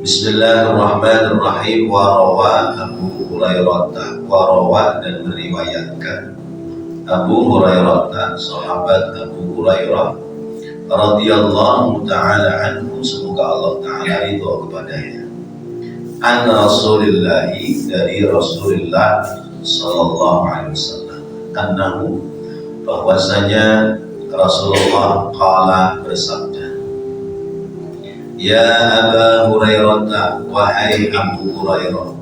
Bismillahirrahmanirrahim. Warawa Abu Hurairah, warawa dan meriwayatkan Abu Hurairah, sahabat Abu Hurairah radhiyallahu ta'ala anhu, semoga Allah ta'ala ridha kepadanya, an Rasulillahi, dari Rasulullah sallallahu alaihi wasallam, annahu, bahwasanya Rasulullah qala, bersabda, ya Aba Hurairah, wahai Abu Hurairah,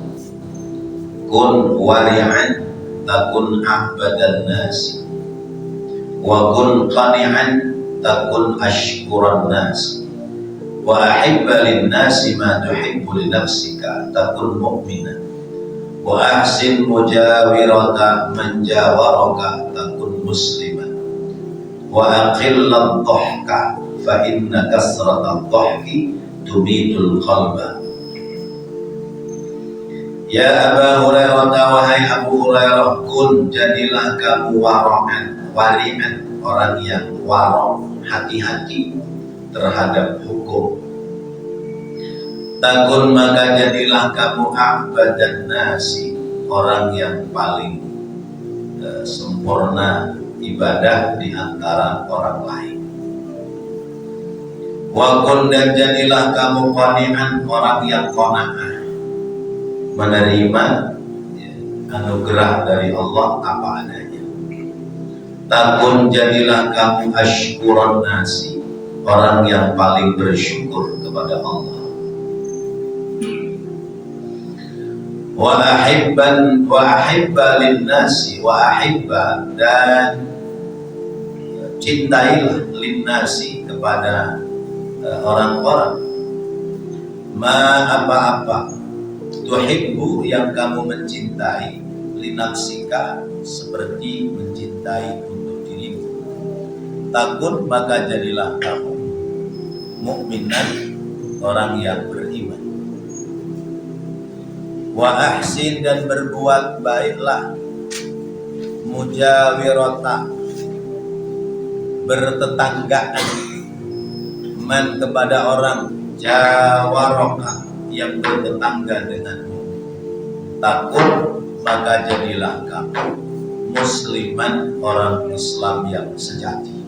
kun wari'an takun ahbadan nasi, wa kun qani'an takun ashkuran nasi, wa ahibba lin nasi ma tuhibbu li nafsika takun mu'minan, wa ahsin mujawirata man jawaraka takun musliman, wa aqillat dhahka fa inna kasratal dhahki tumitul qalba. Ya Aba Hurairah, wahai Abu Hurairah, kun, jadilah kamu wari'an, orang yang wara', hati-hati terhadap hukum. Takun, maka jadilah kamu ahbadan nasi, orang yang paling sempurna ibadah di antara orang lain. Wakun, dan jadilah kamu qani'an, orang yang qana'ah, menerima anugerah dari Allah apa adanya. Takun, jadilah kamu ashkuran nasi, orang yang paling bersyukur kepada Allah. Wa ahibba lin nasi, wa ahibba, dan cintailah lin nasi, kepada orang-orang, ma, apa-apa, tuhibbu, yang kamu mencintai, linafsika, seperti mencintai untuk dirimu. Takun, maka jadilah kamu mukminan, orang yang beriman. Wa ahsin, dan berbuat baiklah, mujawirata, bertetanggaan, man, kepada orang, jawaraka, yang bertetangga denganmu. Takun, maka jadilah kamu musliman, orang Islam yang sejati.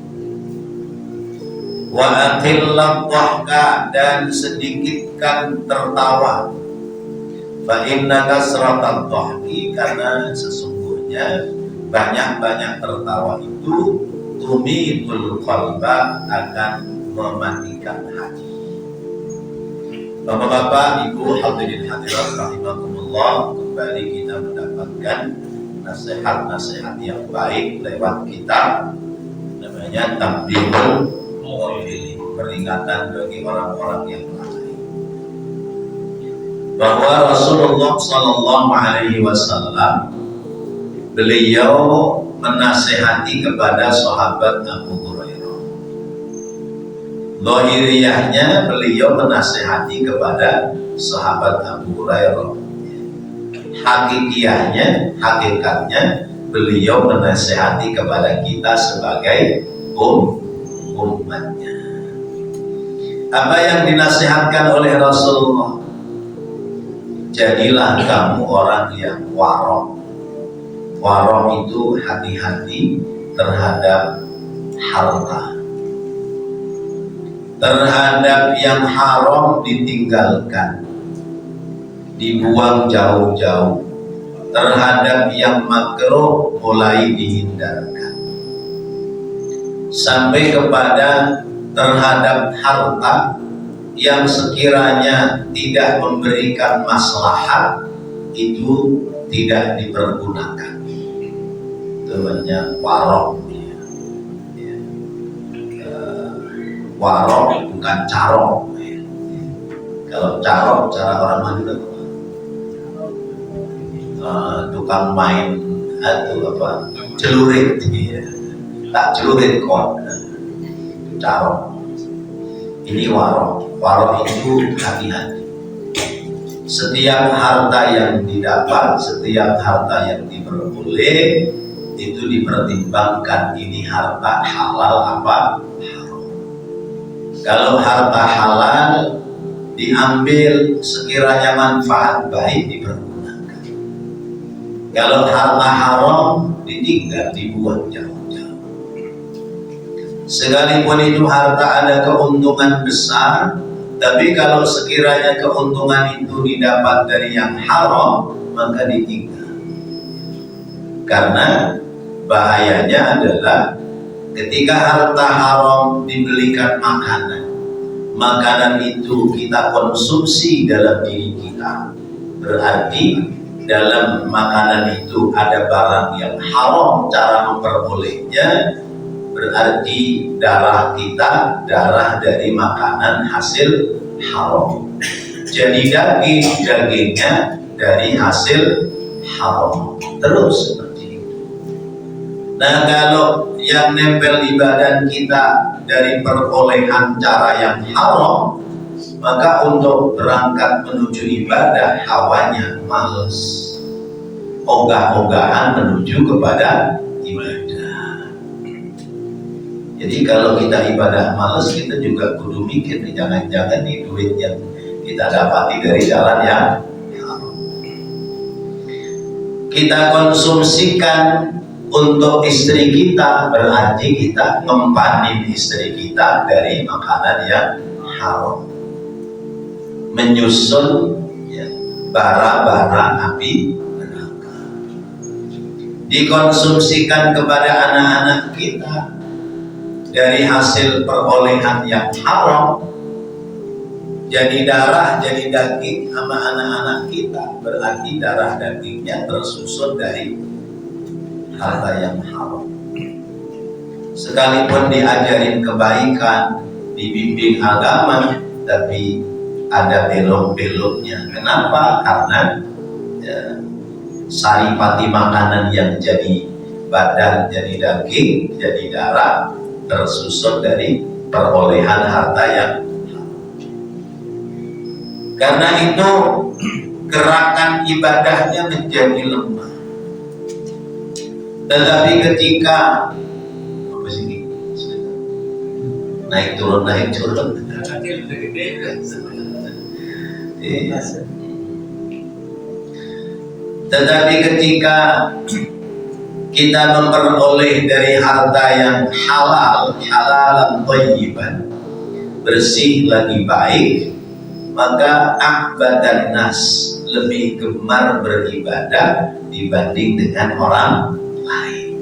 Wa aqillat dhahka, dan sedikitkan tertawa. Fa inna kasratal dhahki, karena sesungguhnya banyak-banyak tertawa itu tumitul qalba, akan mematikan hati. Bapak-bapak, ibu, hadirin hadirat rahimakumullah, kembali kita mendapatkan nasihat-nasihat yang baik lewat kitab namanya Tanbihul Mughafilin, peringatan bagi orang-orang yang lalai, bahwa Rasulullah sallallahu alaihi wasallam, beliau menasihati kepada sahabat Abu Hurairah. Zahiriyahnya beliau menasihati kepada sahabat Abu Hurairah. Hakikatnya beliau menasihati kepada kita sebagai umatnya. Apa yang dinasihatkan oleh Rasulullah? Jadilah kamu orang yang wara'. Wara' itu hati-hati terhadap harta, terhadap yang haram ditinggalkan, dibuang jauh-jauh, terhadap yang makruh mulai dihindarkan, sampai kepada terhadap harta yang sekiranya tidak memberikan maslahat itu tidak dipergunakan. Itu namanya wara'. Waro, bukan caro. Kalau caro, cara orang Madura, tukang main atau apa, celurit, tak celurit kok, caro. Ini waro. Waro itu hati-hati. Setiap harta yang didapat, setiap harta yang diperoleh, itu dipertimbangkan, ini harta halal apa haram. Kalau harta halal diambil sekiranya manfaat baik dipergunakan. Kalau harta haram ditinggal, dibuang jauh-jauh. Sekalipun itu harta ada keuntungan besar, tapi kalau sekiranya keuntungan itu didapat dari yang haram, maka ditinggal. Karena bahayanya adalah ketika harta haram dibelikan makanan, makanan itu kita konsumsi dalam diri kita, berarti dalam makanan itu ada barang yang haram cara memperolehnya, berarti darah kita darah dari makanan hasil haram. Jadi dagingnya dari hasil haram. Terus seperti itu. Nah, kalau yang nempel di badan kita dari perolehan cara yang haram, maka untuk berangkat menuju ibadah hawanya males, ogah-ogahan menuju kepada ibadah. Jadi kalau kita ibadah males, kita juga kudu mikir, jangan-jangan nih duit yang kita dapati dari jalan yang haram kita konsumsikan untuk istri kita, berarti kita ngempanin istri kita dari makanan yang haram, menyusun ya, bara-bara api neraka. Dikonsumsikan kepada anak-anak kita dari hasil perolehan yang haram, jadi darah, jadi daging sama anak-anak kita, berarti darah dagingnya tersusun dari harta yang haram. Sekalipun diajarin kebaikan, dibimbing agama, tapi ada belok-beloknya. Kenapa? Karena ya, saripati makanan yang jadi badan, jadi daging, jadi darah, tersusun dari perolehan harta yang haram. Karena itu gerakan ibadahnya menjadi lemah. Tetapi ketika apa sih naik turun tetapi ketika kita memperoleh dari harta yang halalan thayyiban, bersih lagi baik, maka a'badan nas, lebih gemar beribadah dibanding dengan orang lain.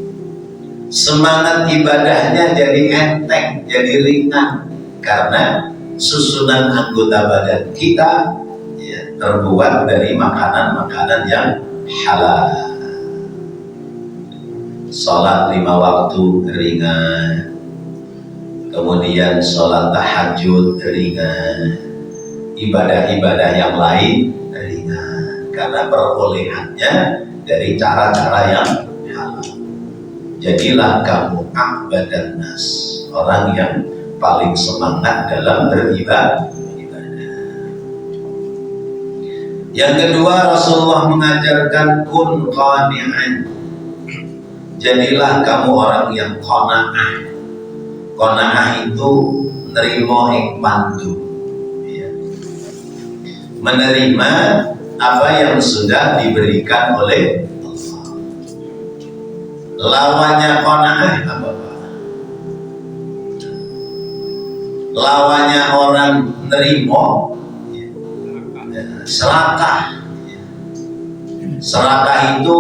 Semangat ibadahnya jadi enteng, jadi ringan, karena susunan anggota badan kita ya, terbuat dari makanan-makanan yang halal. Sholat 5 waktu ringan, kemudian sholat tahajud ringan, ibadah-ibadah yang lain ringan, karena perolehannya dari cara-cara yang halal. Jadilah kamu a'badan nas, orang yang paling semangat dalam beribadah. Yang kedua, Rasulullah mengajarkan kun qani'an, jadilah kamu orang yang qana'ah. Qana'ah itu nerimo hikmantu, menerima apa yang sudah diberikan oleh Allah. Lawannya qanaah apa? Lawannya orang nerimo serakah. Serakah itu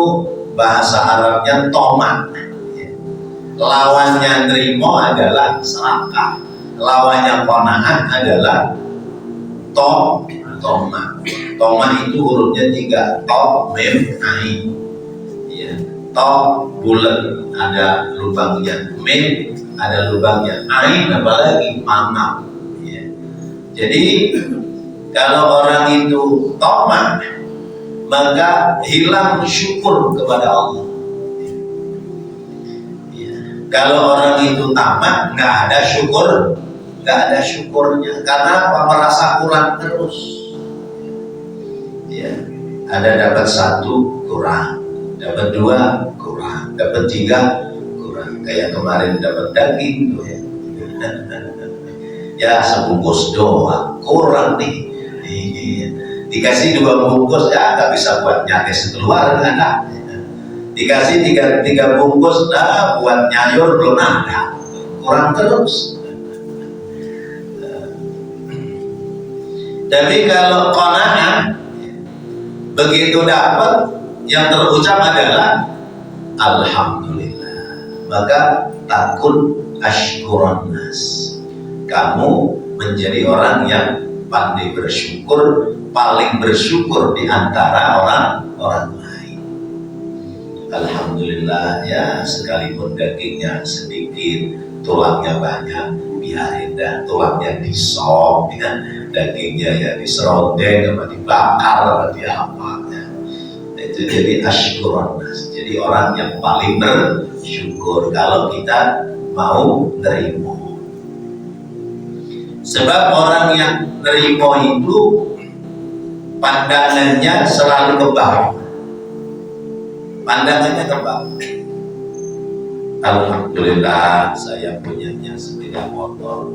bahasa Arabnya tomat. Lawannya nerimo adalah serakah. Lawannya qanaah adalah Toma. Toma itu hurufnya 3, to, mem, ain. Ya. To bulat ada lubangnya, mem ada lubangnya, ain apalagi mama. Ya. Jadi kalau orang itu toma, maka hilang syukur kepada Allah. Ya. Kalau orang itu tamak, nggak ada syukur, nggak ada syukurnya. Karena apa? Merasa kurang terus. Ya, ada dapat 1 kurang, dapat 2 kurang, dapat 3 kurang. Kayak kemarin dapat daging tuh ya. Ya sebungkus doang, kurang nih. Dikasih 2 bungkus ya nggak bisa buat nyates keluar kan? Dikasih tiga bungkus dah buat nyayur belum ada, kurang terus. Tapi kalau qanaah begitu dapat yang terucap adalah alhamdulillah, maka takun asykuran nas, kamu menjadi orang yang pandai bersyukur, paling bersyukur di antara orang lain. Alhamdulillah ya, sekalipun dagingnya sedikit, tulangnya banyak, biarin dah, tulangnya disop, ya. Dagingnya ya diserondeng, apa dibakar, apa diapa. Ya. Itu jadi asykuran nas, jadi orang yang paling bersyukur kalau kita mau nerima. Sebab orang yang nerima itu pandangannya selalu ke bawah. Pandangannya ke bawah. Alhamdulillah saya punyanya sepeda motor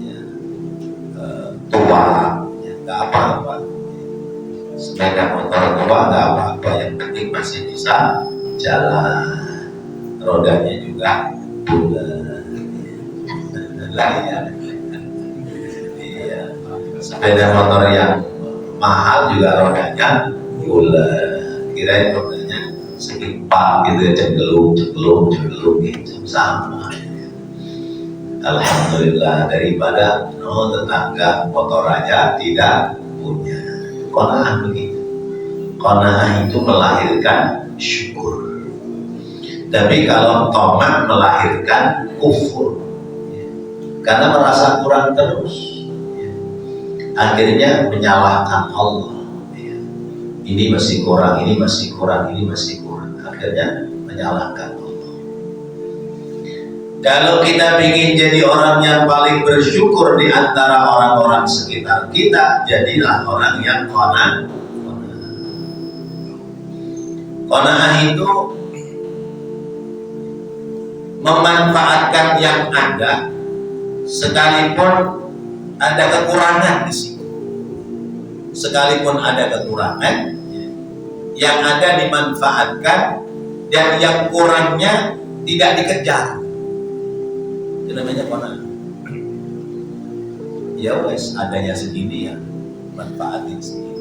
ya, tua, ya, gak apa-apa. Sepeda motor tua gak apa-apa, yang penting masih bisa jalan. Rodanya juga bulat. Layak. Sepeda motor yang mahal juga rodanya bulat, kirain rodanya sekitar gitu ya, cengelung gitu sama. Alhamdulillah, daripada tetangga motor aja tidak punya. Qanaah begitu. Qanaah itu melahirkan syukur. Tapi kalau tamak melahirkan kufur, karena merasa kurang terus. Akhirnya menyalahkan Allah, ya. Ini masih kurang, ini masih kurang, ini masih kurang. Akhirnya menyalahkan Allah. Kalau kita ingin jadi orang yang paling bersyukur di antara orang-orang sekitar kita, jadilah orang yang qanaah. Qanaah itu memanfaatkan yang ada, sekalipun ada kekurangan di situ. Sekalipun ada kekurangan, yang ada dimanfaatkan dan yang kurangnya tidak dikejar. Itu namanya qanaah. Ya wes, adanya segini ya, manfaatin segini.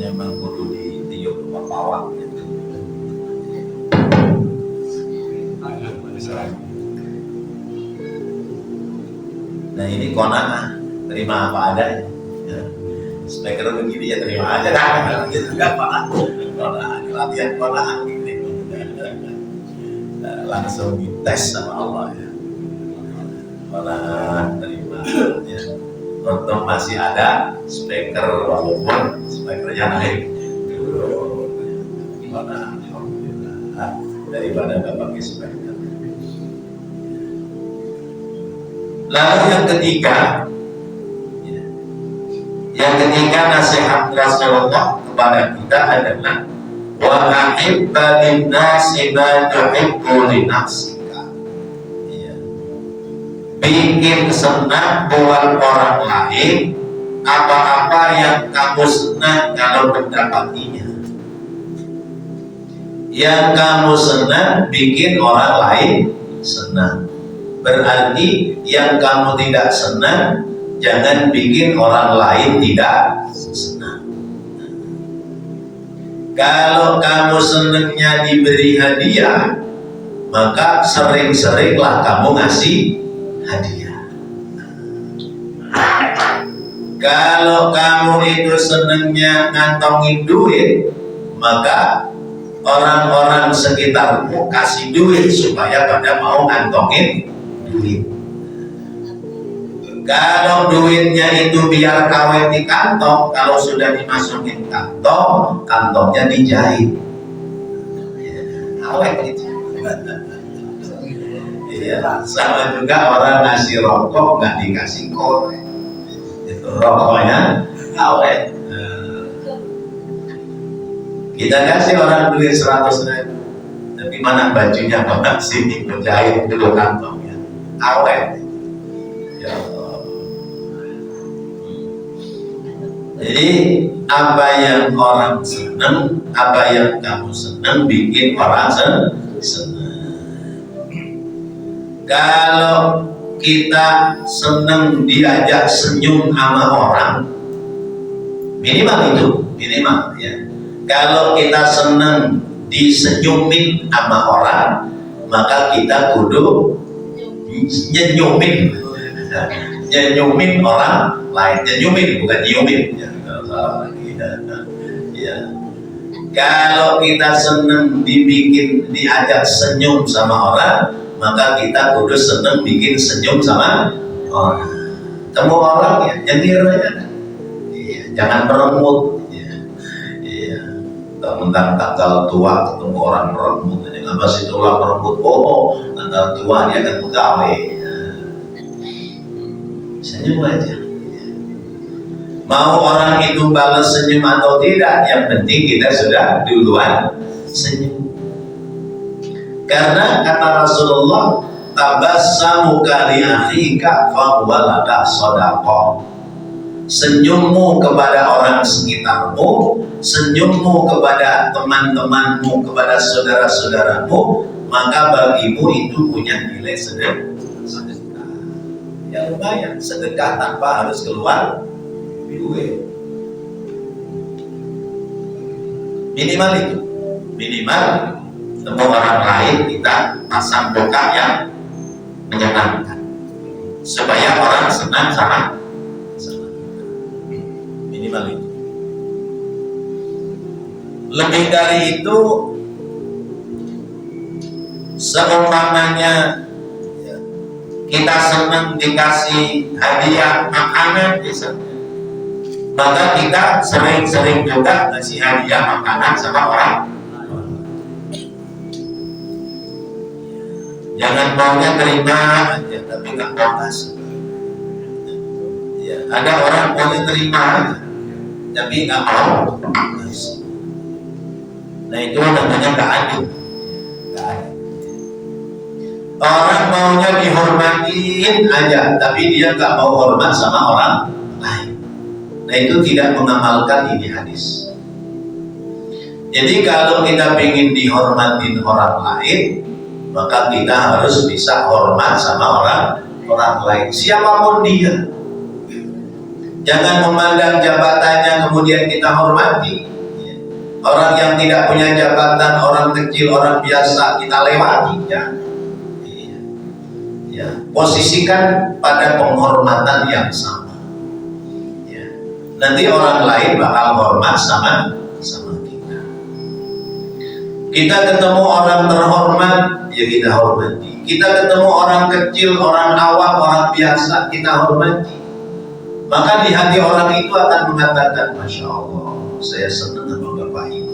Memang perlu ditiup pawang gitu. Nah ini qanaah, terima apa adanya. Ya. Speaker begini ya terima aja dah. Gitu kan Pak. Qanaah, latihan qanaah gitu. Langsung dites sama Allah ya. Qanaah, terima ya. Untung masih ada speaker, walaupun speakernya naik mana alhamdulillah daripada nggak pakai speaker. Lalu yang ketiga nasihat Rasulullah kepada kita adalah wa ahibba lin-nasi ma tuhibbu li nafsika. Bikin senang buat orang lain apa-apa yang kamu senang kalau mendapatinya. Yang kamu senang bikin orang lain senang. Berarti yang kamu tidak senang jangan bikin orang lain tidak senang. Kalau kamu senangnya diberi hadiah, maka sering-seringlah kamu ngasih hadiah. Kalau kamu itu senangnya ngantongin duit, maka orang-orang sekitarmu kasih duit supaya pada mau ngantongin duit. Kalau duitnya itu biar kawin di kantong, kalau sudah dimasukin kantong, kantongnya dijahit. Awet gitu. Iya, sama juga orang ngasih rokok nggak dikasih korek. Itu rokoknya awet. Kita kasih orang duit 100.000, tapi mana bajunya mana sini menjahit dulu kantongnya, awet. Ya Allah. Jadi apa yang orang senang, apa yang kamu senang bikin orang senang. Kalau kita senang diajak senyum sama orang, minimal itu, minimal ya. Kalau kita senang disenyumin sama orang, maka kita kudu nyenyumin, nyenyumin orang lain. Nyenyumin bukan nyiumin ya. Ya. Kalau kita senang diajak senyum sama orang, maka kita kudu senang bikin senyum sama orang. Temu orang ya, nyengir aja. Ya, jangan meremut. Tentang tanggal tua ketemu orang meremut, ini apa sih tulang meremut? Oh, tanggal tua dia akan pegawai. Senyum aja. Mau orang itu balas senyum atau tidak, yang penting kita sudah duluan senyum. Karena kata Rasulullah, tabassamu kali akhika fa huwa laka shadaqah. Senyummu kepada orang sekitarmu, senyummu kepada teman-temanmu, kepada saudara-saudaramu, maka bagimu itu punya nilai sedekah. Ya lumayan, sedekah tanpa harus keluar duit. Minimal itu, minimal temu orang lain kita pasang muka yang menyenangkan, supaya orang senang sama. Minimal itu. Lebih dari itu, seumpamanya kita senang dikasih hadiah makanan misalnya, maka kita sering-sering juga ngasih hadiah makanan sama orang. Jangan maunya terima aja tapi nggak mau kasih. Ya, ada orang maunya terima aja tapi nggak mau kasih. Nah itu namanya nggak adil. Orang maunya dihormatin aja tapi dia nggak mau hormat sama orang lain. Nah itu tidak mengamalkan ini hadis. Jadi kalau kita ingin dihormatin orang lain, maka kita harus bisa hormat sama orang lain, siapapun dia. Jangan memandang jabatannya kemudian kita hormati. Orang yang tidak punya jabatan, orang kecil, orang biasa kita lewati. Ya. Posisikan pada penghormatan yang sama. Ya. Nanti orang lain bakal hormat sama kita. Kita ketemu orang terhormat, ya kita hormati. Kita ketemu orang kecil, orang awam, orang biasa, kita hormati. Maka di hati orang itu akan mengatakan, Masya Allah, saya senang sama Bapak ini.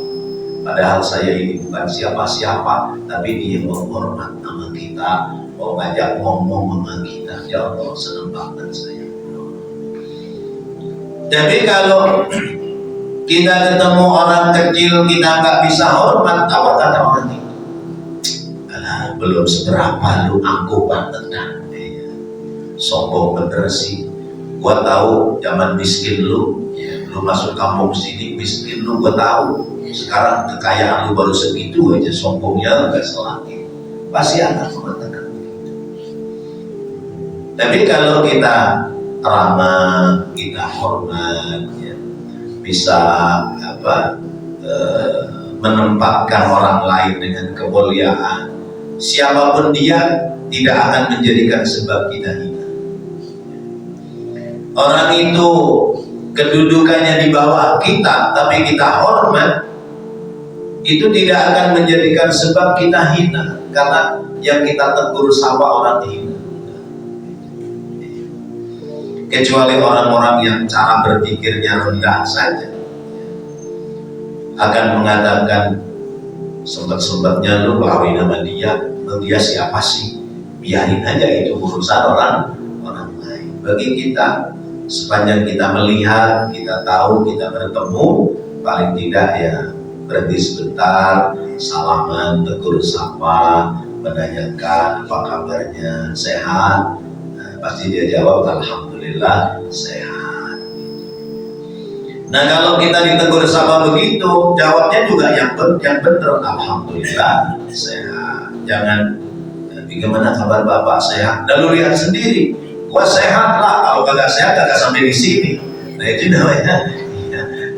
Padahal saya ini bukan siapa-siapa, tapi dia menghormat sama kita, mau ngajak ngomong sama kita. Ya Allah, senang banget saya. Jadi kalau kita ketemu orang kecil, kita nggak bisa hormat, apa kata orang itu? Alah, belum seberapa lu angkuh banget kan? Sombong bener sih. Gua tahu zaman miskin lu, lu masuk kampung sini miskin lu, gua tahu. Sekarang kekayaan lu baru segitu aja, sombongnya nggak selagi. Pasti akan mengatakan begitu. Tapi kalau kita ramah, kita hormat, ya, bisa menempatkan orang lain dengan kemuliaan, siapapun dia tidak akan menjadikan sebab kita hina. Orang itu kedudukannya di bawah kita, tapi kita hormat, itu tidak akan menjadikan sebab kita hina, karena yang kita tegur sapa orang hina. Kecuali orang-orang yang cara berpikirnya rendah saja akan mengatakan, sempat-sempatnya lu kawin sama dia siapa sih? Biarin aja, itu urusan orang lain. Bagi kita, sepanjang kita melihat, kita tahu, kita bertemu, paling tidak ya berhenti sebentar, salaman, tegur sapa, menanyakan apa kabarnya, sehat. Pasti dia jawab alhamdulillah sehat. Nah kalau kita ditegur sapa begitu, jawabnya juga yang benar, alhamdulillah sehat. Jangan bagaimana kabar bapak, sehat? Lalu lihat sendiri, gua sehat lah, kalau kagak sehat kagak sampai di sini. Nah itu namanya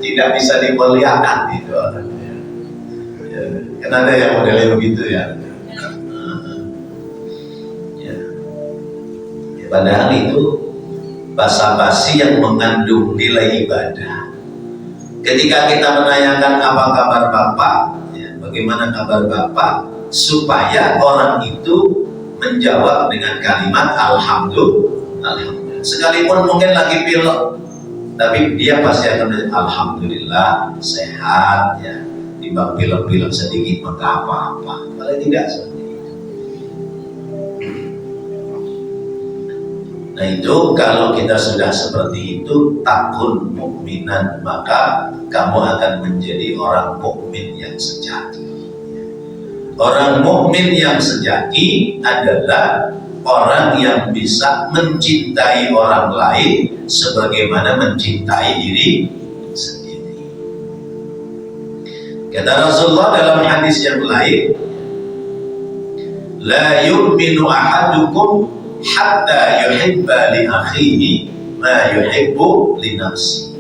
tidak bisa dimuliakan gitu. Ya, kan ada yang modelnya begitu ya. Padahal itu basa-basi yang mengandung nilai ibadah. Ketika kita menanyakan apa kabar bapak, ya, bagaimana kabar bapak, supaya orang itu menjawab dengan kalimat alhamdulillah. Sekalipun mungkin lagi pilek, tapi dia pasti akan menjawab alhamdulillah sehat ya. Timbang pilek-pilek sedikit maka apa-apa. Kalau tidak seperti itu. Nah itu kalau kita sudah seperti itu takun mukminan, maka kamu akan menjadi orang mukmin yang sejati. Orang mukmin yang sejati adalah orang yang bisa mencintai orang lain sebagaimana mencintai diri sendiri. Kata Rasulullah dalam hadis yang lain, la yu'minu ahadukum hatta yuhibba li akhihi ma yuhibbu li nafsi.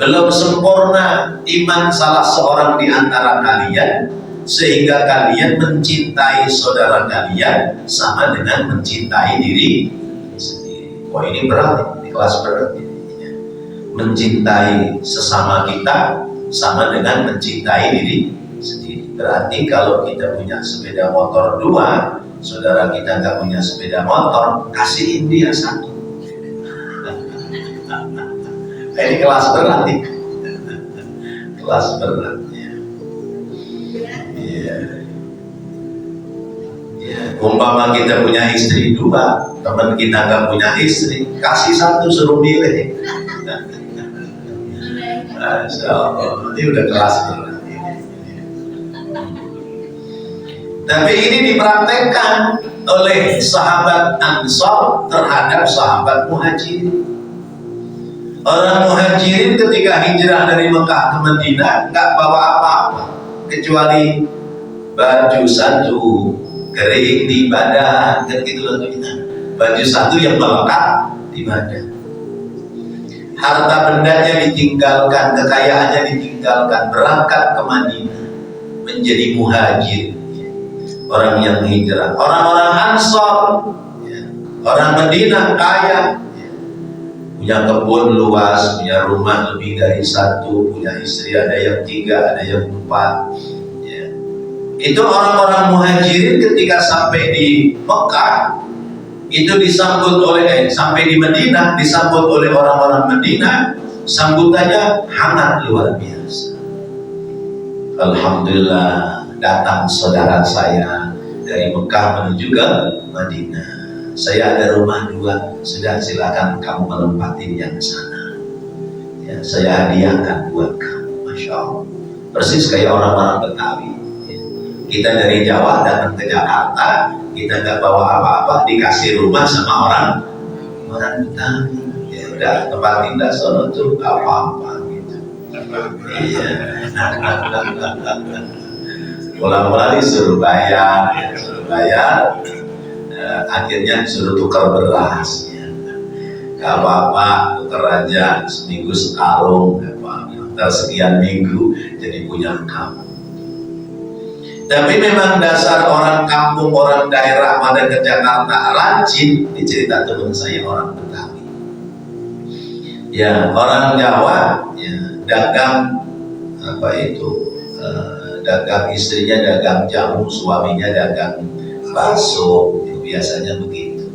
Belum sempurna iman salah seorang di antara kalian sehingga kalian mencintai saudara kalian sama dengan mencintai diri sendiri. Wah ini berat, ini kelas berat ini. Mencintai sesama kita sama dengan mencintai diri sendiri. Berarti kalau kita punya sepeda motor 2, saudara kita nggak punya sepeda motor, kasihin dia 1. Ini kelas berat nih. Kelas berat ya. Ya. Umpama kita punya istri 2, teman kita nggak punya istri, kasih 1 suruh milih. Masya Allah, ini udah kelas berat. Tapi ini dipraktekkan oleh sahabat Ansor terhadap sahabat Muhajirin. Orang Muhajirin ketika hijrah dari Mekah ke Madinah nggak bawa apa-apa kecuali baju 1 kering di badan, kan gitu loh kita. Baju 1 yang melekat di badan. Harta bendanya ditinggalkan, kekayaannya ditinggalkan, berangkat ke Madinah menjadi muhajir. Orang yang hijrah, orang-orang Ansor, ya. Orang Madinah kaya, ya. Punya kebun luas, punya rumah lebih dari 1, punya istri ada yang 3, ada yang 4. Ya. Itu orang-orang Muhajirin ketika sampai di Mekah, itu disambut oleh sampai di Madinah disambut oleh orang-orang Madinah, sambutannya hangat luar biasa. Alhamdulillah. Datang saudara saya dari Mekah menuju ke Madinah. Saya ada rumah 2, sudah silakan kamu menempatin yang sana. Ya, saya hadiahkan buat kamu, masya Allah. Persis kayak orang-orang Betawi. Ya. Kita dari Jawa datang ke Jakarta, kita nggak bawa apa-apa, dikasih rumah sama orang Betawi. Ya udah tempat tinggal sono tuh apa-apa gitu. Iya. Pulang-pulang suruh bayar, akhirnya suruh tukar beras. Ya. Gak apa-apa, tukar aja seminggu sekarung, ntar sekian minggu jadi punya kamu. Tapi memang dasar orang kampung, orang daerah pada ke Jakarta rajin. Ini cerita teman saya orang Betawi. Ya orang Jawa, ya dagang apa itu? Dagang istrinya dagang jamu, suaminya dagang bakso, itu biasanya begitu.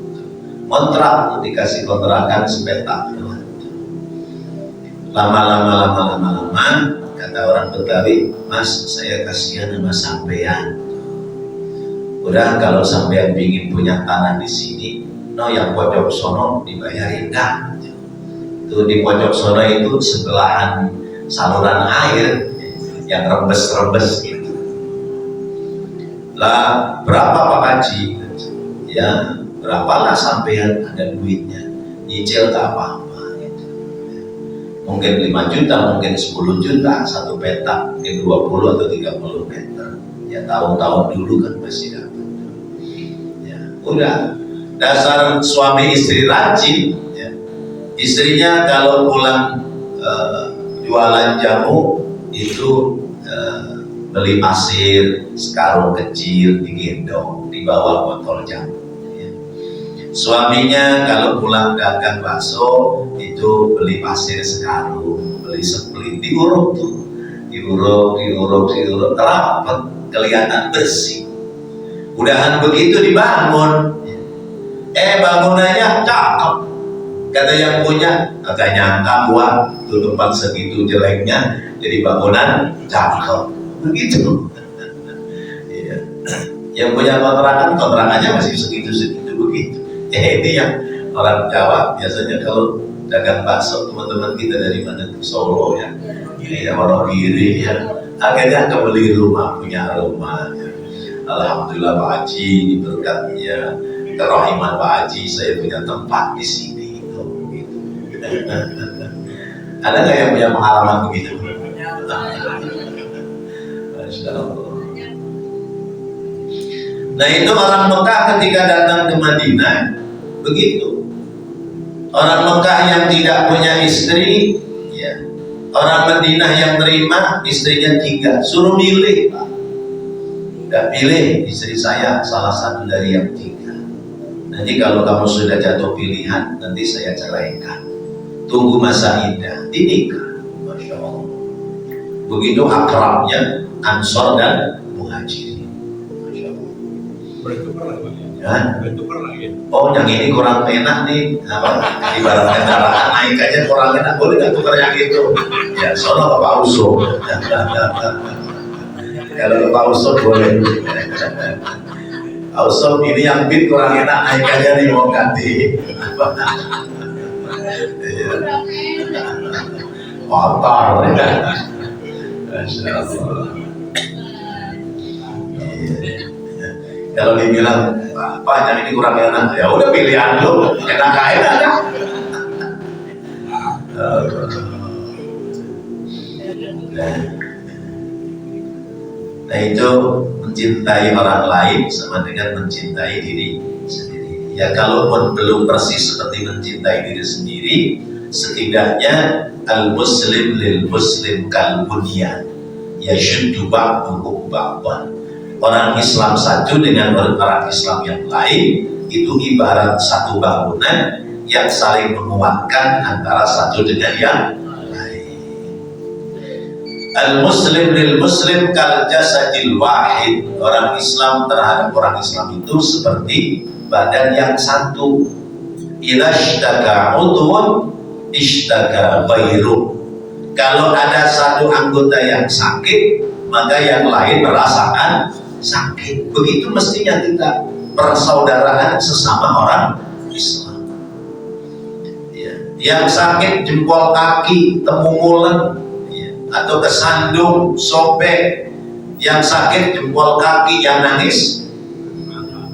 Kontrak, dikasih kontrakan sepetak. Lama-lama kata orang Betawi, Mas saya kasihan sama sampean. Udah kalau sampean ingin punya tanah di sini, no yang pojok sono dibayarin dah. Itu di pojok sono itu sebelahan saluran air. yang rembes-rembes gitu. Lah berapa Pak Haji? Ya berapalah sampean ada duitnya, nyicil tak apa-apa gitu. Mungkin 5 juta, mungkin 10 juta satu petak, mungkin 20 atau 30 meter. Ya tahun-tahun dulu kan masih dapat. Ya udah, dasar suami istri rajin ya. Istrinya kalau pulang jualan jamu itu beli pasir sekarung kecil digendong dibawa botol jamu ya. Suaminya kalau pulang dagang bakso itu beli pasir sekarung, beli sepelit, diuruk tuh, diuruk rapat, kelihatan bersih. Udahan begitu dibangun, bangunannya cakep. Kata yang punya, agak nyangka buat itu tempat segitu jeleknya jadi bangunan cakep. Begitu. Ya. Yang punya kontrakannya masih segitu begitu. Ini yang orang Jawa biasanya kalau dagang bakso, teman-teman kita dari mana tuh, Solo ya, ini ya orang kiri ya, akhirnya kebeli rumah, punya rumah. Ya. Alhamdulillah Pak Haji diberkatinya kerahiman Pak Haji, saya punya tempat di sini. Gitu. Ada nggak yang punya pengalaman begitu? Masya Allah. Nah itu orang Mekah ketika datang ke Madinah begitu. Orang Mekah yang tidak punya istri, ya, orang Madinah yang terima istrinya 3, suruh milih Pak. Gak pilih istri saya salah satu dari yang 3. Nanti kalau kamu sudah jatuh pilihan, nanti saya ceraikan. Tunggu masa iddah, dinikah. Masya Allah. Begitu akrabnya Ansor dan Muhajirin. Masya Allah. Bertukar lagi. Ya? Bertukar lagi. Oh, yang ini kurang enak nih. Apa? Ibarat kendaraan naik aja kurang enak. Boleh nggak tukar yang itu? Ya, sono ke Pak Uso. Kalau ke Pak Uso boleh. Pak Uso ini yang bid kurang enak, naik aja nih mau ganti. Kotor ya. Masya Allah. Kalau dibilang Pak yang ini kurang enak, ya udah pilihan lu, enak gak enak kan? Nah itu mencintai orang lain sama dengan mencintai diri sendiri. Ya kalaupun belum persis seperti mencintai diri sendiri, setidaknya al-muslim lil muslim kal bunyan yashuddu ba'duhu ba'dan. Orang Islam satu dengan orang Islam yang lain itu ibarat satu bangunan yang saling menguatkan antara satu dengan yang lain. Al-muslim lil muslim kal jasadil wahid. Orang Islam terhadap orang Islam itu seperti badan yang satu. Idza ishtaka udhun ishtaka ghairuh. Kalau ada satu anggota yang sakit, maka yang lain merasakan sakit. Begitu mestinya kita persaudaraan sesama orang Islam. Ya. Yang sakit jempol kaki, temungulan, ya. Atau kesandung, sobek. Yang sakit jempol kaki, yang nangis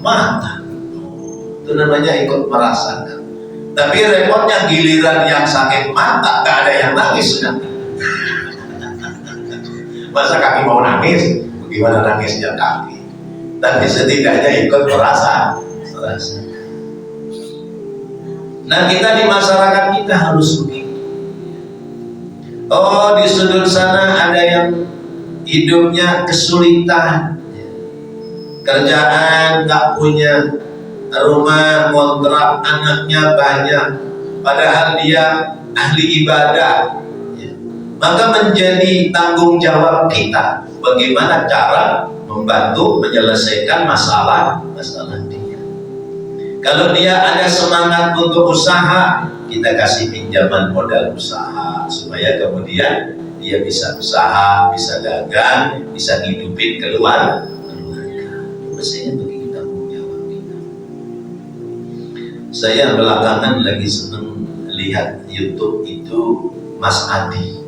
mata. Itu namanya ikut merasakan. Tapi repotnya giliran yang sakit mata gak ada yang nangis sudah. Masa kaki mau nangis? Bagaimana nangisnya kaki? Tapi setidaknya ikut merasa. Nah kita di masyarakat kita harus begitu. Oh di sudut sana ada yang hidupnya kesulitan, kerjaan gak punya, rumah kontrak, anaknya banyak, padahal dia ahli ibadah. Maka menjadi tanggung jawab kita bagaimana cara membantu menyelesaikan masalah dia. Kalau dia ada semangat untuk usaha, kita kasih pinjaman modal usaha supaya kemudian dia bisa usaha, bisa dagang, bisa ngidupin keluarga. Mestinya begitu tanggung jawab kita. Saya belakangan lagi senang lihat YouTube itu Mas Adi.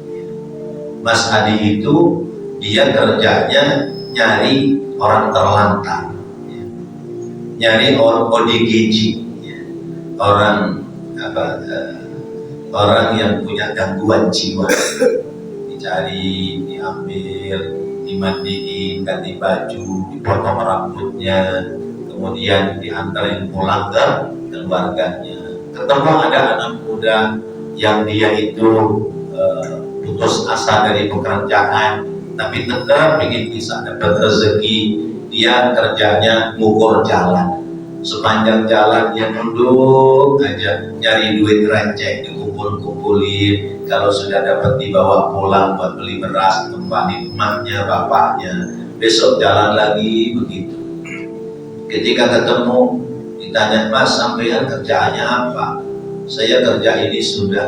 Mas Adi itu dia kerjanya nyari orang terlantar, ya. Nyari orang ODGJ, ya. Orang orang yang punya gangguan jiwa, dicari, diambil, dimandiin, ganti baju, dipotong rambutnya, kemudian diantarin pulang ke keluarganya. Ketemu ada anak muda yang dia itu putus asa dari pekerjaan, tapi tetap ingin bisa dapat rezeki. Dia kerjanya ngukur jalan, sepanjang jalan dia nunduk aja nyari duit receh, dikumpul-kumpulin. Kalau sudah dapat dibawa pulang buat beli beras, tempatin emaknya, bapaknya. Besok jalan lagi begitu. Ketika ketemu ditanya, Mas, sampean kerjaannya apa? Saya kerja ini sudah,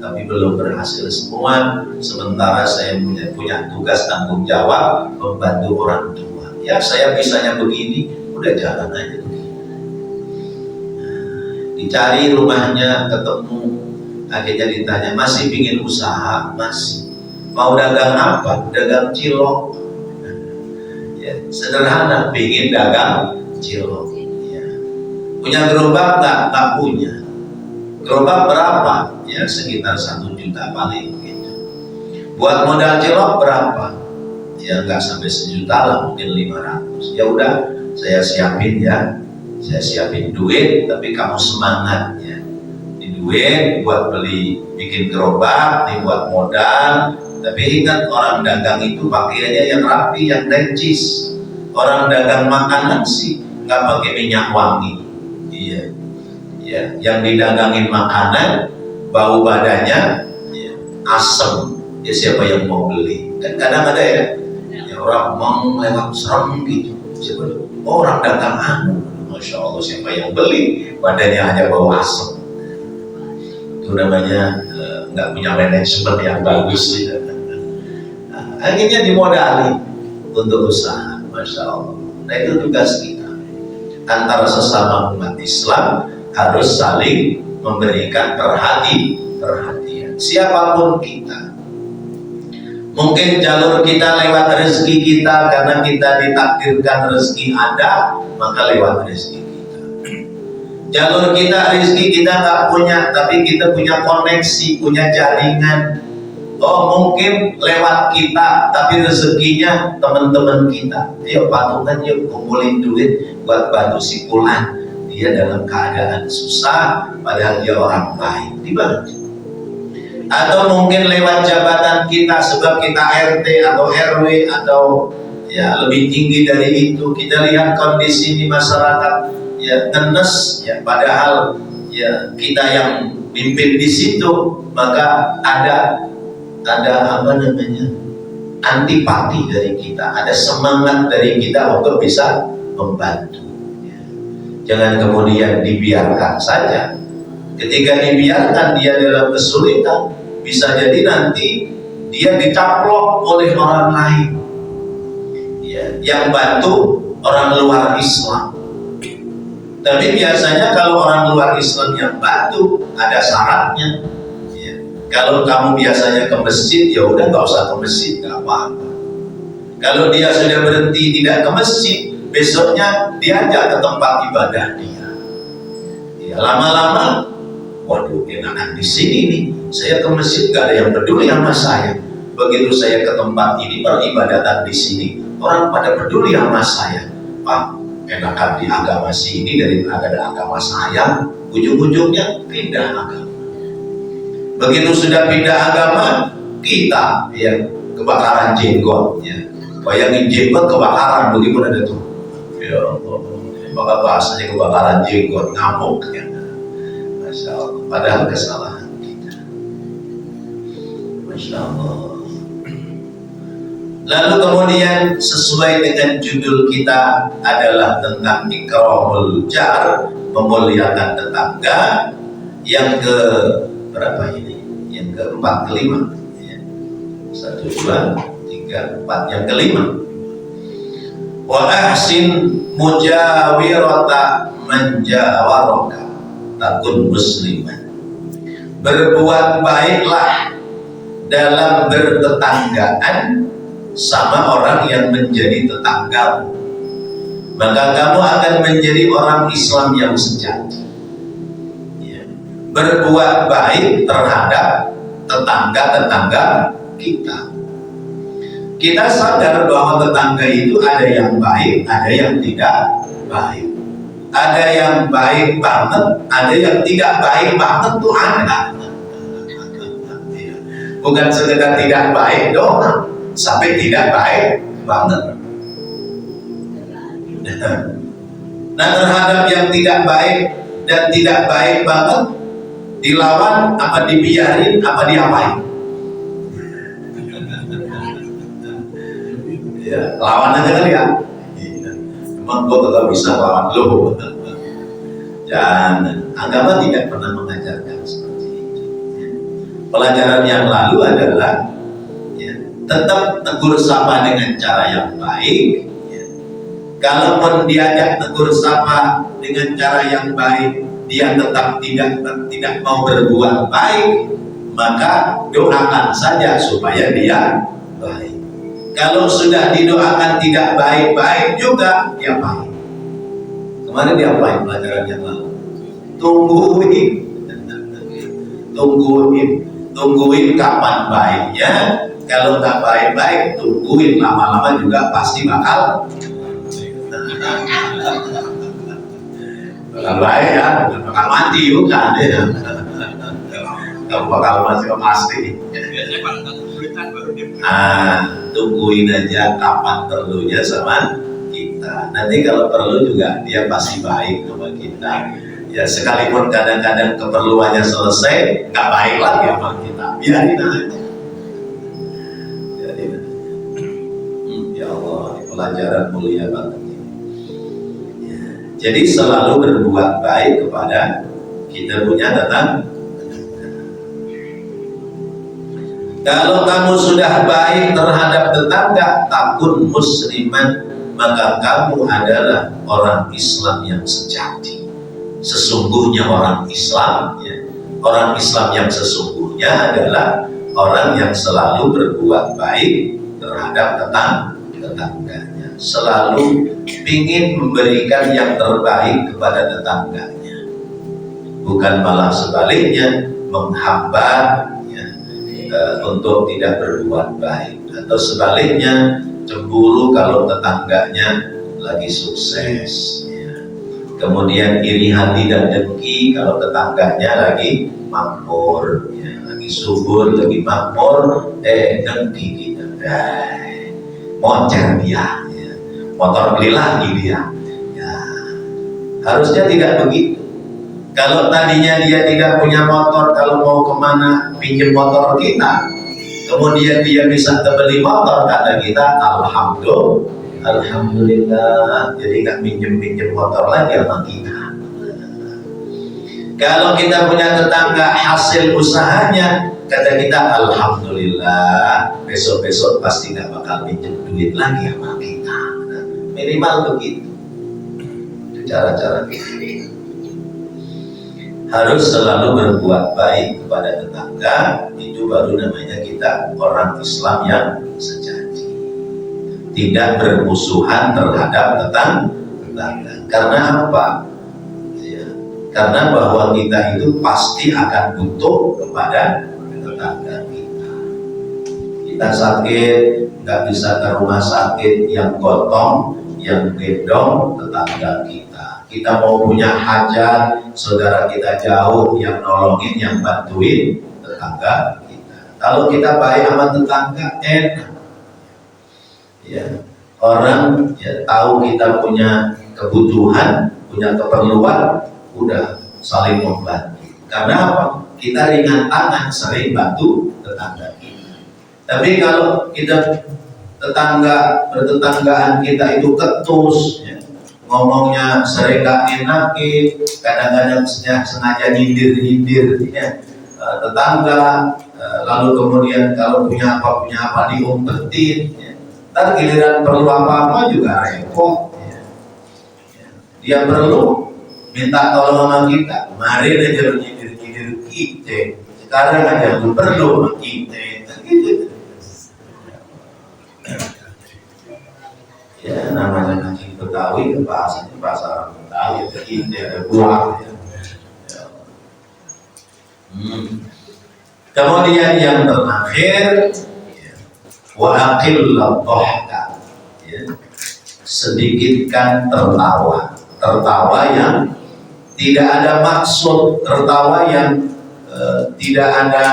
tapi belum berhasil semua. Sementara saya punya tugas tanggung jawab membantu orang tua. Ya saya bisanya begini, udah jalan aja begini. Dicari rumahnya, ketemu, akhirnya ditanya, masih pingin usaha? Masih. Mau dagang apa? Dagang cilok. Ya, sederhana, pingin dagang cilok. Ya. Punya gerobak nggak? Nggak punya. Gerobak berapa? Ya sekitar 1 juta paling gitu. Buat modal cilok berapa? Ya nggak sampai 1 juta lah, mungkin 500. Ya udah, saya siapin ya. Saya siapin duit, tapi kamu semangat ya. Di duit buat beli, bikin gerobak, nih buat modal. Tapi ingat, orang dagang itu pakaiannya yang rapi, yang necis. Orang dagang makanan sih nggak pakai minyak wangi. Iya. Ya, yang didagangin makanan, bau badannya ya, asem. Ya siapa yang mau beli? Kan kadang ada ya, orang mau lewat serem gitu. Siapa? Oh, orang dagang anu. Masya Allah, siapa yang beli? Badannya aja bau asem. Itu namanya nggak punya manajemen yang bagus. Ya. Nah, akhirnya dimodali untuk usaha. Masya Allah. Nah itu tugas kita. Antara sesama umat Islam harus saling memberikan perhatian. Siapapun kita, mungkin jalur kita lewat rezeki kita, karena kita ditakdirkan rezeki ada, maka lewat rezeki kita. Jalur kita, rezeki kita nggak punya, tapi kita punya koneksi, punya jaringan. Oh mungkin lewat kita, tapi rezekinya teman-teman kita. Ayo patungan, yuk kumpulin duit buat bantu si Fulan. Dia dalam keadaan susah, padahal dia orang baik, dibantu. Atau mungkin lewat jabatan kita, sebab kita RT atau RW atau ya lebih tinggi dari itu, kita lihat kondisi di masyarakat ya ngenes ya, padahal ya kita yang pimpin di situ, maka ada apa namanya, antipati dari kita, ada semangat dari kita untuk bisa membantu. Jangan kemudian dibiarkan saja. Ketika dibiarkan dia dalam kesulitan, bisa jadi nanti dia dicaplok oleh orang lain. Ya, yang bantu orang luar Islam. Tapi biasanya kalau orang luar Islam yang bantu, ada syaratnya. Ya, kalau kamu biasanya ke masjid, ya udah nggak usah ke masjid, nggak apa-apa. Kalau dia sudah berhenti tidak ke masjid, besoknya diajak ke tempat ibadah dia. Ya, lama-lama, waduh enakan di sini nih. Saya ke masjid gak ada yang peduli sama saya. Begitu saya ke tempat ini peribadatan di sini, orang pada peduli sama saya. Pak, enakan di agama sini daripada agama saya. Ujung-ujungnya pindah agama. Begitu sudah pindah agama, kita ya kebakaran jenggot. Ya. Bayangin jenggot kebakaran, bagaimana ada tuh? Ya Allah, maka bahasanya kebakaran jenggot, ngamuk ya. Masya Allah, padahal kesalahan kita. Masya Allah. Lalu kemudian sesuai dengan judul kita adalah tentang ikramul jar, memuliakan tetangga. Yang ke berapa ini? Yang keempat, kelima. Ya. 1, 2, 3, 4, yang kelima. Wa ahsin mujawirata manjawaraka takun musliman. Berbuat baiklah dalam bertetanggaan sama orang yang menjadi tetanggamu, maka kamu akan menjadi orang Islam yang sejati. Ya. Berbuat baik terhadap tetangga-tetangga kita. Kita sadar bahwa tetangga itu ada yang baik, ada yang tidak baik. Ada yang baik banget, ada yang tidak baik banget tuh ada. Bukan sekedar tidak baik doang, sampai tidak baik banget. Nah, terhadap yang tidak baik dan tidak baik banget, dilawan apa dibiarin apa diapain? Ya, lawan aja kali ya. Emang gue gak bisa lawan lo. Jangan. Agama tidak pernah mengajarkan seperti itu. Pelajaran yang lalu adalah tetap tegur sapa dengan cara yang baik. Kalaupun diajak tegur sapa dengan cara yang baik, dia tetap tidak mau berbuat baik, maka doakan saja supaya dia baik. Kalau sudah didoakan tidak baik-baik juga, diapain? Kemarin diapain pelajaran yang lalu? Tungguin kapan baiknya. Kalau nggak baik-baik, tungguin, lama-lama juga pasti bakal baik ya, bakal mati bukan ya. Kamu bakal mati pasti. Biasanya kalau nggak kesulitan baru dia. Tungguin aja kapan perlunya sama kita. Nanti kalau perlu juga dia pasti baik sama kita. Ya sekalipun kadang-kadang keperluannya selesai, nggak baik lagi sama kita. Biarin aja. Ya Allah, pelajaran mulia banget. Ya. Jadi selalu berbuat baik kepada kita punya tetangga. Kalau kamu sudah baik terhadap tetangga, takun musliman, maka kamu adalah orang Islam yang sejati. Sesungguhnya orang Islam, orang Islam yang sesungguhnya adalah orang yang selalu berbuat baik terhadap tetangganya, selalu ingin memberikan yang terbaik kepada tetangganya, bukan malah sebaliknya menghambat untuk tidak berbuat baik, atau sebaliknya cemburu kalau tetangganya lagi sukses, kemudian iri hati dan dengki kalau tetangganya lagi makmur, lagi subur, lagi makmur, dengki kita, moncer dia, motor beli lagi dia, harusnya tidak begitu. Kalau tadinya dia tidak punya motor, kalau mau kemana pinjam motor kita, kemudian dia bisa beli motor, kata kita alhamdulillah, jadi nggak pinjam motor lagi sama kita. Kalau kita punya tetangga hasil usahanya, kata kita alhamdulillah, besok pasti nggak bakal pinjam duit lagi sama kita. Minimal begitu. Itu cara-cara kita. Harus selalu berbuat baik kepada tetangga, itu baru namanya kita orang Islam yang sejati. Tidak bermusuhan terhadap tetangga. Karena apa? Karena bahwa kita itu pasti akan butuh kepada tetangga kita. Kita sakit, nggak bisa ke rumah sakit, yang gotong, yang gendong tetangga kita. Kita mau punya hajat, saudara kita jauh, yang nolongin, yang bantuin tetangga kita. Kalau kita baik sama tetangga, enak. Orang tahu kita punya kebutuhan, punya keperluan, udah saling membantu. Karena apa? Kita ringan tangan, sering bantu tetangga kita. Tapi kalau kita bertetanggaan kita itu ketus, ngomongnya sering gak enakin, kadang-kadang sengaja nyindir tetangga, lalu kemudian kalau punya apa diumpetin, ntar giliran perlu apa-apa juga repot. Dia perlu minta tolong sama kita, kemarin aja lu nyindir kita, sekarang aja lu perlu sama kita, gitu. namanya ngaji Betawi bahasanya bahasa orang Betawi, jadi ada buah. Ya. Kemudian yang terakhir, wa aqillat dhahka, ya. Sedikitkan tertawa yang tidak ada maksud, tertawa yang tidak ada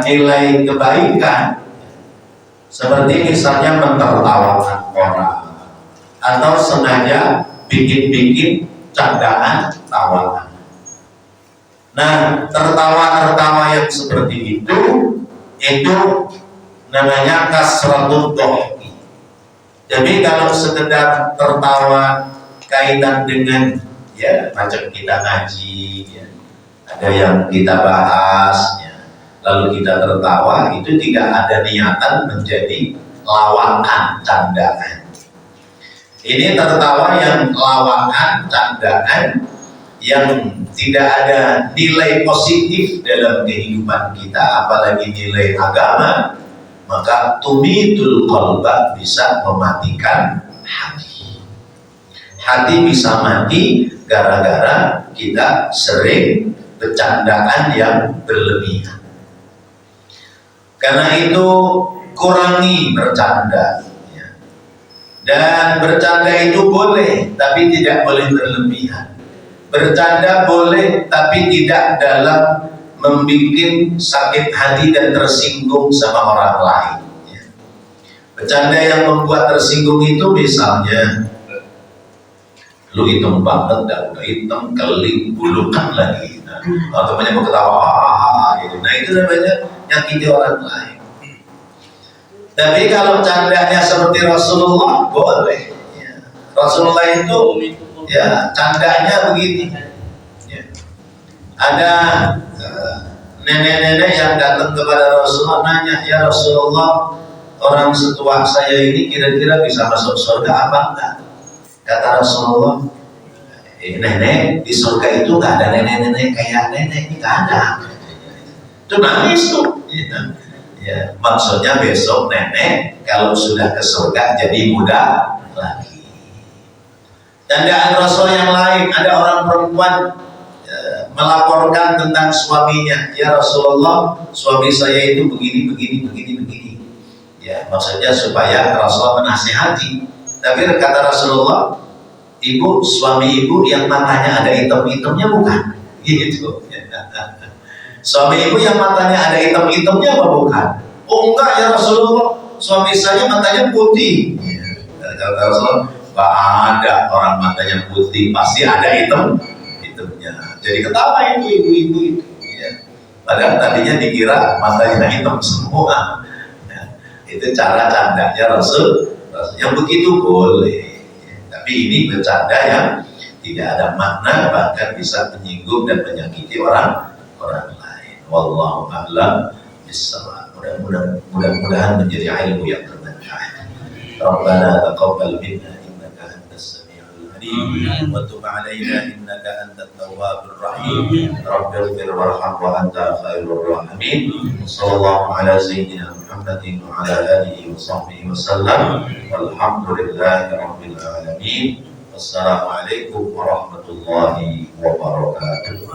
nilai kebaikan, seperti misalnya mentertawakan orang atau sengaja bikin-bikin candaan tawaan. Nah, tertawa yang seperti itu namanya kasratul dhahki. Jadi kalau sekedar tertawa kaitan dengan ya macam kita ngaji, ya, ada yang kita bahas, ya, lalu kita tertawa, itu tidak ada niatan menjadi lawakan, candaan. Ini tertawa yang lawakan, candaan, yang tidak ada nilai positif dalam kehidupan kita, apalagi nilai agama, maka tumitul qalba, bisa mematikan hati. Hati bisa mati gara-gara kita sering bercandaan yang berlebihan. Karena itu kurangi bercanda, ya. Dan bercanda itu boleh, tapi tidak boleh berlebihan. Bercanda boleh, tapi tidak dalam membuat sakit hati dan tersinggung sama orang lain, ya. Bercanda yang membuat tersinggung itu misalnya, lu hitam banget, dah udah hitam, keling, bulukan lagi. Nah, temannya mau ketawa, gitu. Nah itu namanya nyakiti orang lain. Tapi kalau candanya seperti Rasulullah, boleh, ya. Rasulullah itu ya candanya begini, ya. Ada nenek-nenek yang datang kepada Rasulullah nanya, ya Rasulullah, orang setua saya ini kira-kira bisa masuk surga apa enggak? Kata Rasulullah, nenek di surga itu nggak ada nenek-nenek kayak nenek, ini nggak ada. Itu nangis tuh, gitu. Ya, maksudnya besok nenek kalau sudah ke surga jadi muda lagi. Candaan Rasul yang lain, ada orang perempuan melaporkan tentang suaminya, ya Rasulullah, suami saya itu begini. Ya, maksudnya supaya Rasul menasihati. Tapi kata Rasulullah, ibu, suami ibu yang matanya ada hitam-hitamnya bukan? Gitu. Suami ibu yang matanya ada hitam-hitamnya apa bukan? Oh enggak ya Rasulullah, suami saya matanya putih. Kata Rasulullah, nggak ada orang matanya putih, pasti ada hitamnya. Jadi ketawa itu ibu-ibu itu. Ya. Padahal tadinya dikira matanya hitam semua. Ya. Itu cara candanya Rasul. Yang begitu boleh. Ya. Tapi ini bercanda yang tidak ada makna, bahkan bisa menyinggung dan menyakiti orang lain. Wallahu a'lam bishawab. Mudah-mudahan menjadi ilmu yang bermanfaat. Rabbana taqabbal minna innaka antas samiul alim wa tub 'alaina innaka antat tawwabur rahim. Rabbighfir warham wa anta khairur rahimin. Sallallahu ala sayyidina Muhammadin wa ala alihi wa sahbihi wasallam. Walhamdulillahi rabbil alamin. Wassalamualaikum warahmatullahi wabarakatuh.